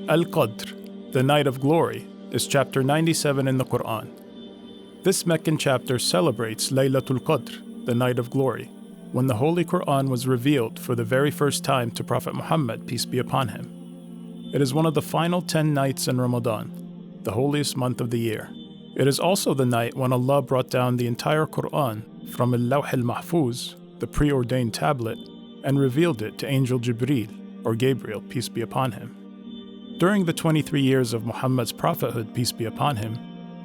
Al-Qadr, the Night of Glory, is chapter 97 in the Quran. This Meccan chapter celebrates Laylat-ul-Qadr, the Night of Glory, when the Holy Quran was revealed for the very first time to Prophet Muhammad, peace be upon him. It is one of the final 10 nights in Ramadan, the holiest month of the year. It is also the night when Allah brought down the entire Quran from Al-Lawh al-Mahfuz, the preordained tablet, and revealed it to Angel Jibreel, or Gabriel, peace be upon him. During the 23 years of Muhammad's prophethood, peace be upon him,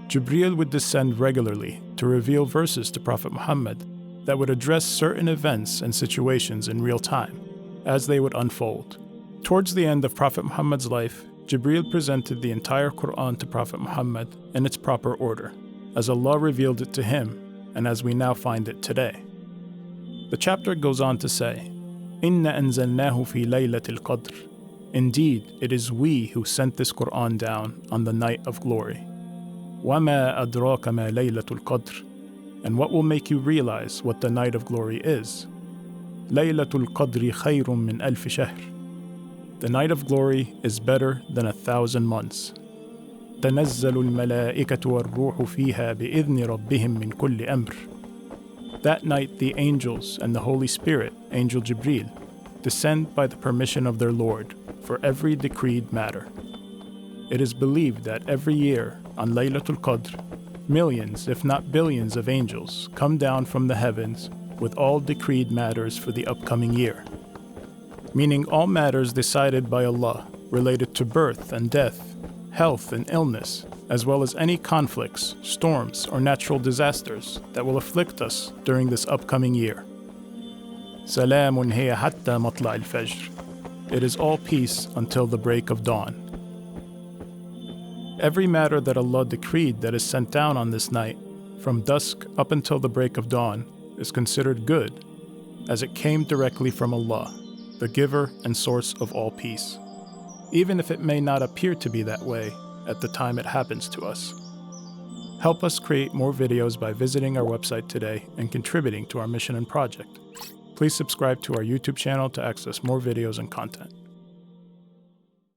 Jibreel would descend regularly to reveal verses to Prophet Muhammad that would address certain events and situations in real time, as they would unfold. Towards the end of Prophet Muhammad's life, Jibreel presented the entire Quran to Prophet Muhammad in its proper order, as Allah revealed it to him, and as we now find it today. The chapter goes on to say, "Inna anzalnahu fi Laylat-ul-Qadr." Indeed, it is we who sent this Quran down on the night of glory. وَمَا أَدْرَاكَ مَا لَيْلَةُ الْقَدْرِ. And what will make you realize what the night of glory is? لَيْلَةُ الْقَدْرِ خَيْرٌ مِّنْ أَلْفِ شَهْرٍ. The night of glory is better than 1,000 months. تَنَزَّلُ الْمَلَائِكَةُ وَالرُّوحُ فِيهَا بِإِذْنِ رَبِّهِمْ مِنْ كُلِّ أَمْرٍ. That night the angels and the Holy Spirit, Angel Jibreel, descend by the permission of their Lord for every decreed matter. It is believed that every year on Laylatul-Qadr, millions, if not billions of angels come down from the heavens with all decreed matters for the upcoming year, meaning all matters decided by Allah related to birth and death, health and illness, as well as any conflicts, storms, or natural disasters that will afflict us during this upcoming year. Salamun hiya hatta matla' al-fajr. It is all peace until the break of dawn. Every matter that Allah decreed that is sent down on this night, from dusk up until the break of dawn, is considered good, as it came directly from Allah, the giver and source of all peace, even if it may not appear to be that way at the time it happens to us. Help us create more videos by visiting our website today and contributing to our mission and project. Please subscribe to our YouTube channel to access more videos and content.